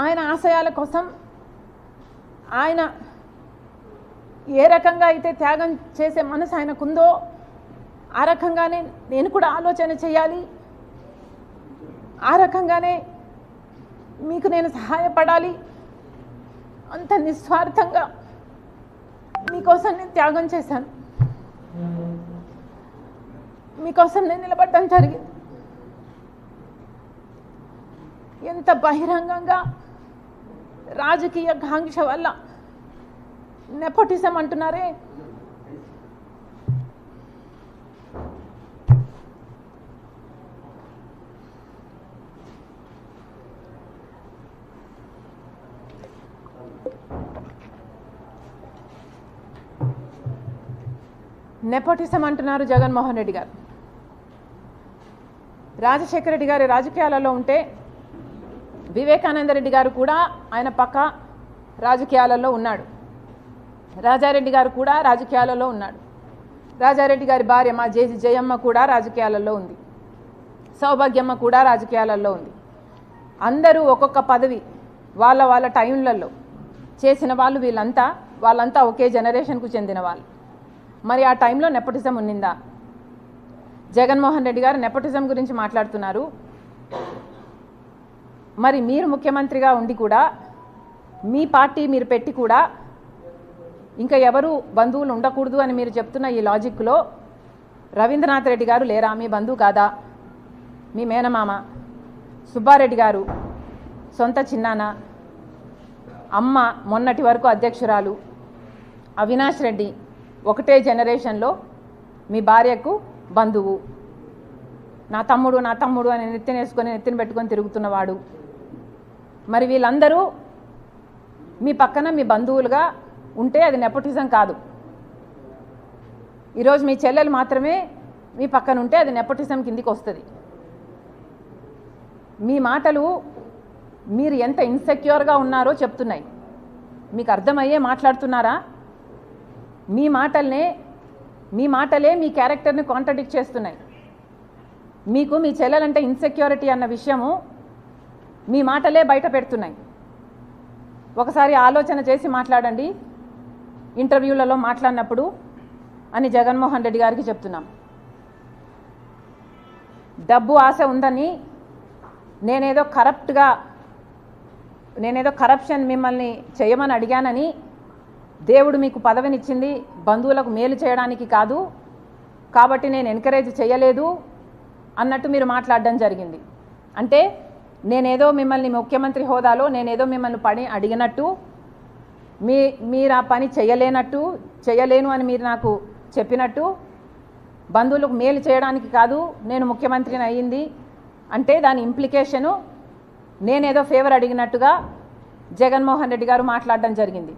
ఆయన ఆశయాల కోసం ఆయన ఏ రకంగా అయితే త్యాగం చేసే మనసు ఆయనకుందో ఆ రకంగానే నేను కూడా ఆలోచన చేయాలి, ఆ రకంగానే మీకు నేను సహాయపడాలి, అంత నిస్వార్థంగా మీకోసం నేను త్యాగం చేశాను, మీకోసం నేను నిలబడడం జరిగింది. ఎంత బహిరంగంగా రాజకీయ కాంక్ష వల్ల నెపోటిజం అంటున్నారే, నెపోటిజం అంటున్నారు జగన్మోహన్ రెడ్డి గారు. రాజశేఖర రెడ్డి గారి రాజకీయాలలో ఉంటే వివేకానంద రెడ్డి గారు కూడా ఆయన పక్క రాజకీయాలలో ఉన్నాడు, రాజారెడ్డి గారు కూడా రాజకీయాలలో ఉన్నాడు, రాజారెడ్డి గారి భార్య మా జయమ్మ కూడా రాజకీయాలలో ఉంది, సౌభాగ్యమ్మ కూడా రాజకీయాలలో ఉంది. అందరూ ఒక్కొక్క పదవి వాళ్ళ వాళ్ళ టైంలలో చేసిన వాళ్ళు, వాళ్ళంతా ఒకే జనరేషన్కు చెందిన వాళ్ళు. మరి ఆ టైంలో నెపోటిజం ఉన్నిందా? జగన్మోహన్ రెడ్డి గారు నెపోటిజం గురించి మాట్లాడుతున్నారు. మరి మీరు ముఖ్యమంత్రిగా ఉండి కూడా మీ పార్టీ మీరు పెట్టి కూడా ఇంకా ఎవరు బంధువులు ఉండకూడదు అని మీరు చెప్తున్న ఈ లాజిక్లో రవీంద్రనాథ్ రెడ్డి గారు లేరా? మీ బంధువు కాదా? మీ మేనమామ. సుబ్బారెడ్డి గారు సొంత చిన్నాన్న, అమ్మ మొన్నటి వరకు అధ్యక్షురాలు, అవినాష్ రెడ్డి ఒకటే జనరేషన్లో మీ భార్యకు బంధువు, నా తమ్ముడు అని నెత్తిన పెట్టుకొని తిరుగుతున్నవాడు. మరి వీళ్ళందరూ మీ పక్కన మీ బంధువులుగా ఉంటే అది నెపోటిజం కాదు. ఈరోజు మీ చెల్లెలు మాత్రమే మీ పక్కన ఉంటే అది నెపోటిజం కిందికి వస్తుంది. మీ మాటలు మీరు ఎంత ఇన్సెక్యూర్గా ఉన్నారో చెప్తున్నాయి. మీకు అర్థమయ్యే మాట్లాడుతున్నారా? మీ మాటలే మీ క్యారెక్టర్ని కాంట్రడిక్ట్ చేస్తున్నాయి. మీకు మీ చెల్లెలంటే ఇన్సెక్యూరిటీ అన్న విషయము మీ మాటలే బయట పెడుతున్నాయి. ఒకసారి ఆలోచన చేసి మాట్లాడండి ఇంటర్వ్యూలలో మాట్లాడినప్పుడు అని జగన్మోహన్ రెడ్డి గారికి చెప్తున్నాం. డబ్బు ఆశ ఉందని నేనేదో కరప్షన్ మిమ్మల్ని చేయమని అడిగానని, దేవుడు మీకు పదవినిచ్చింది బంధువులకు మేలు చేయడానికి కాదు కాబట్టి నేను ఎంకరేజ్ చేయలేదు అన్నట్టు మీరు మాట్లాడడం జరిగింది. అంటే నేనేదో మిమ్మల్ని ముఖ్యమంత్రి హోదాలో నేనేదో మిమ్మల్ని పని అడిగినట్టు, మీరు ఆ పని చేయలేను అని మీరు నాకు చెప్పినట్టు, బంధువులకు మేలు చేయడానికి కాదు నేను ముఖ్యమంత్రిని అయ్యింది అంటే దాని ఇంప్లికేషను నేనేదో ఫేవర్ అడిగినట్టుగా జగన్మోహన్ రెడ్డి గారు మాట్లాడడం జరిగింది.